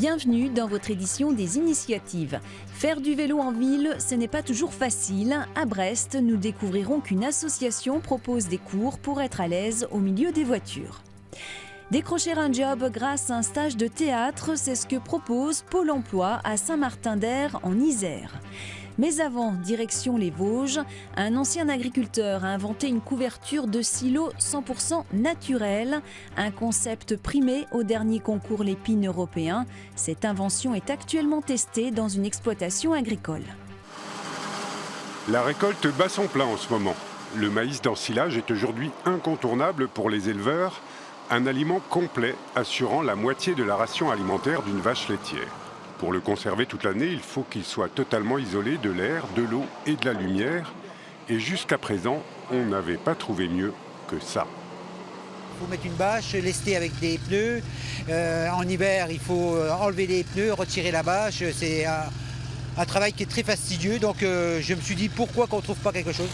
Bienvenue dans votre édition des initiatives. Faire du vélo en ville, ce n'est pas toujours facile. À Brest, nous découvrirons qu'une association propose des cours pour être à l'aise au milieu des voitures. Décrocher un job grâce à un stage de théâtre, c'est ce que propose Pôle emploi à Saint-Martin-d'Air en Isère. Mais avant, direction les Vosges, un ancien agriculteur a inventé une couverture de silo 100% naturelle, un concept primé au dernier concours Lépine européen. Cette invention est actuellement testée dans une exploitation agricole. La récolte bat son plein en ce moment. Le maïs d'ensilage est aujourd'hui incontournable pour les éleveurs, un aliment complet assurant la moitié de la ration alimentaire d'une vache laitière. Pour le conserver toute l'année, il faut qu'il soit totalement isolé de l'air, de l'eau et de la lumière. Et jusqu'à présent, on n'avait pas trouvé mieux que ça. Il faut mettre une bâche, lester avec des pneus. En hiver, il faut enlever les pneus, retirer la bâche. C'est un travail qui est très fastidieux. Donc je me suis dit, pourquoi qu'on ne trouve pas quelque chose ?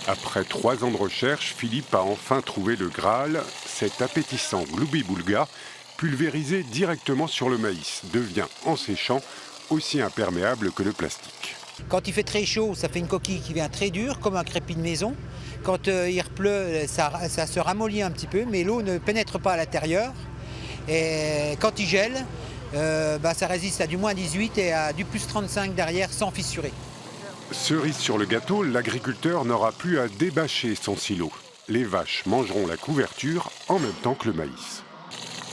Après 3 ans de recherche, Philippe a enfin trouvé le Graal. Cet appétissant gloubi-boulga, pulvérisé directement sur le maïs, devient en séchant aussi imperméable que le plastique. Quand il fait très chaud, ça fait une coquille qui vient très dure, comme un crépi de maison. Quand il repleut, ça se ramollit un petit peu, mais l'eau ne pénètre pas à l'intérieur. Et quand il gèle, ça résiste à du moins 18 et à du plus 35 derrière sans fissurer. Cerise sur le gâteau, l'agriculteur n'aura plus à débâcher son silo. Les vaches mangeront la couverture en même temps que le maïs.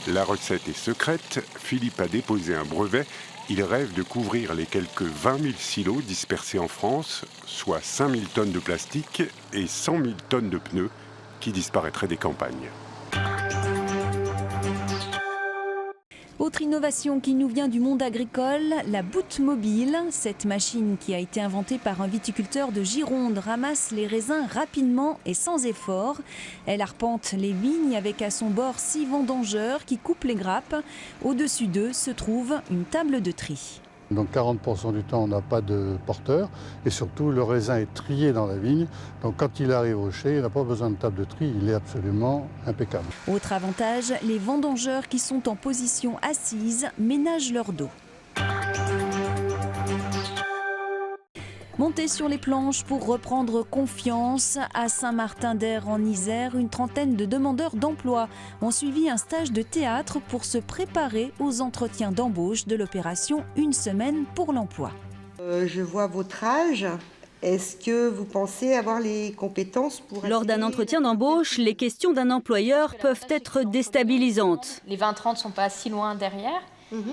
La recette est secrète, Philippe a déposé un brevet. Il rêve de couvrir les quelques 20 000 silos dispersés en France, soit 5 000 tonnes de plastique et 100 000 tonnes de pneus qui disparaîtraient des campagnes. Autre innovation qui nous vient du monde agricole, la boute mobile. Cette machine qui a été inventée par un viticulteur de Gironde ramasse les raisins rapidement et sans effort. Elle arpente les vignes avec à son bord 6 vendangeurs qui coupent les grappes. Au-dessus d'eux se trouve une table de tri. Donc 40% du temps, on n'a pas de porteur et surtout le raisin est trié dans la vigne. Donc quand il arrive au chai, il n'a pas besoin de table de tri, il est absolument impeccable. Autre avantage, les vendangeurs qui sont en position assise ménagent leur dos. Monter sur les planches pour reprendre confiance. À Saint-Martin-d'Air en Isère, une trentaine de demandeurs d'emploi ont suivi un stage de théâtre pour se préparer aux entretiens d'embauche de l'opération Une semaine pour l'emploi. Je vois votre âge. Est-ce que vous pensez avoir les compétences pour... Lors d'un entretien d'embauche, les questions d'un employeur peuvent être déstabilisantes. Les 20-30 ne sont pas si loin derrière.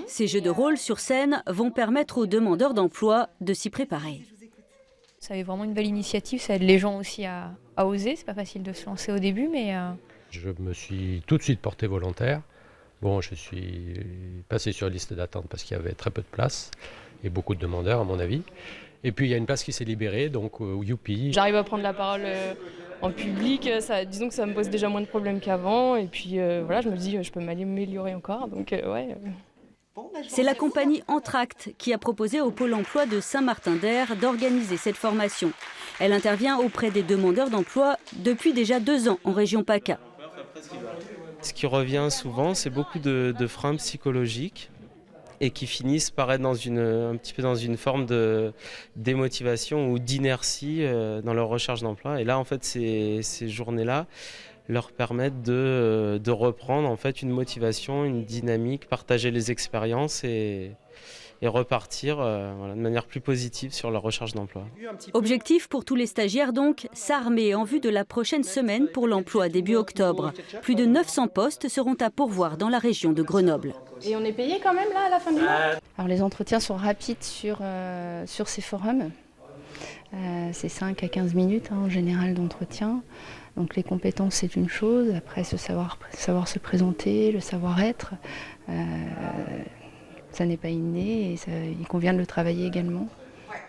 Ces jeux de rôle sur scène vont permettre aux demandeurs d'emploi de s'y préparer. Ça est vraiment une belle initiative, ça aide les gens aussi à oser. C'est pas facile de se lancer au début, mais... Je me suis tout de suite porté volontaire. Bon, je suis passé sur la liste d'attente parce qu'il y avait très peu de place et beaucoup de demandeurs à mon avis. Et puis il y a une place qui s'est libérée, donc youpi. J'arrive à prendre la parole en public, disons que ça me pose déjà moins de problèmes qu'avant. Et puis voilà, je me dis je peux m'améliorer encore, donc ouais... C'est la compagnie Entracte qui a proposé au Pôle emploi de Saint-Martin-d'Air d'organiser cette formation. Elle intervient auprès des demandeurs d'emploi depuis déjà 2 ans en région PACA. Ce qui revient souvent, c'est beaucoup de freins psychologiques et qui finissent par être un petit peu dans une forme de démotivation ou d'inertie dans leur recherche d'emploi. Et là, en fait, ces journées-là leur permettent de reprendre en fait une motivation, une dynamique, partager les expériences et repartir de manière plus positive sur leur recherche d'emploi. Objectif pour tous les stagiaires donc, s'armer en vue de la prochaine semaine pour l'emploi début octobre. Plus de 900 postes seront à pourvoir dans la région de Grenoble. Et on est payé quand même là à la fin du mois ? Alors les entretiens sont rapides sur ces forums. C'est 5 à 15 minutes en général d'entretien. Donc les compétences c'est une chose, après savoir se présenter, le savoir-être, ça n'est pas inné et il convient de le travailler également.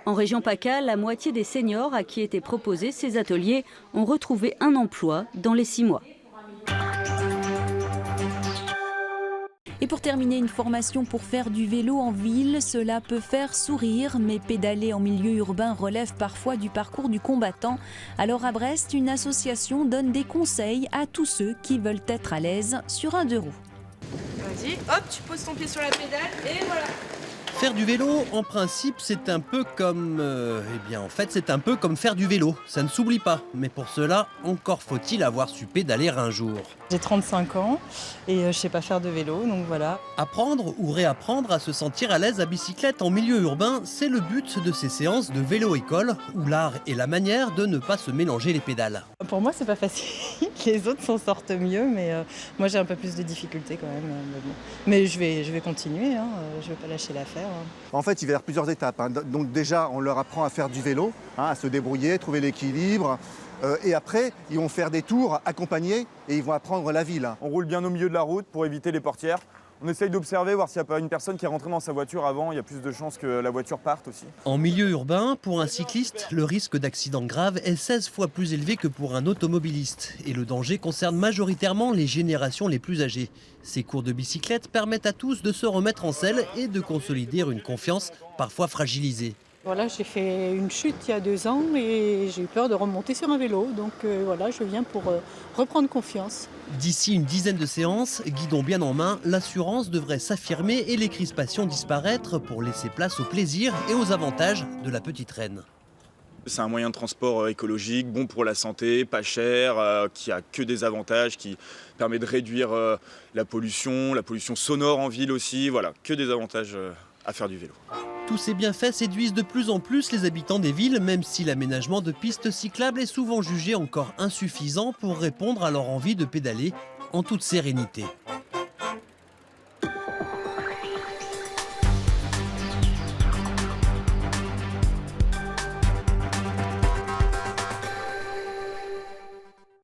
En région PACA, la moitié des seniors à qui étaient proposés ces ateliers ont retrouvé un emploi dans les 6 mois. Et pour terminer, une formation pour faire du vélo en ville, cela peut faire sourire, mais pédaler en milieu urbain relève parfois du parcours du combattant. Alors à Brest, une association donne des conseils à tous ceux qui veulent être à l'aise sur un 2 roues. vas-y, hop, tu poses ton pied sur la pédale et voilà. Faire du vélo, en principe, c'est un peu comme... c'est un peu comme faire du vélo. Ça ne s'oublie pas. Mais pour cela, encore faut-il avoir su pédaler un jour. J'ai 35 ans et je sais pas faire de vélo, donc voilà. Apprendre ou réapprendre à se sentir à l'aise à bicyclette en milieu urbain, c'est le but de ces séances de vélo-école, où l'art est la manière de ne pas se mélanger les pédales. Pour moi, c'est pas facile. Les autres s'en sortent mieux, mais moi j'ai un peu plus de difficultés quand même. Mais je vais continuer, hein. Je vais pas lâcher l'affaire. En fait, il va y avoir plusieurs étapes. Hein. Donc déjà, on leur apprend à faire du vélo, hein, à se débrouiller, trouver l'équilibre. Et après, ils vont faire des tours accompagnés et ils vont apprendre la ville. On roule bien au milieu de la route pour éviter les portières. On essaye d'observer, voir s'il n'y a pas une personne qui est rentrée dans sa voiture avant. Il y a plus de chances que la voiture parte aussi. En milieu urbain, pour un cycliste, le risque d'accident grave est 16 fois plus élevé que pour un automobiliste. Et le danger concerne majoritairement les générations les plus âgées. Ces cours de bicyclette permettent à tous de se remettre en selle et de consolider une confiance parfois fragilisée. Voilà, j'ai fait une chute il y a 2 ans et j'ai eu peur de remonter sur un vélo. Donc voilà, je viens pour reprendre confiance. D'ici une dizaine de séances, guidon bien en main, l'assurance devrait s'affirmer et les crispations disparaître pour laisser place au plaisir et aux avantages de la petite reine. C'est un moyen de transport écologique, bon pour la santé, pas cher, qui a que des avantages, qui permet de réduire la pollution sonore en ville aussi. Voilà, que des avantages à faire du vélo. Tous ces bienfaits séduisent de plus en plus les habitants des villes, même si l'aménagement de pistes cyclables est souvent jugé encore insuffisant pour répondre à leur envie de pédaler en toute sérénité.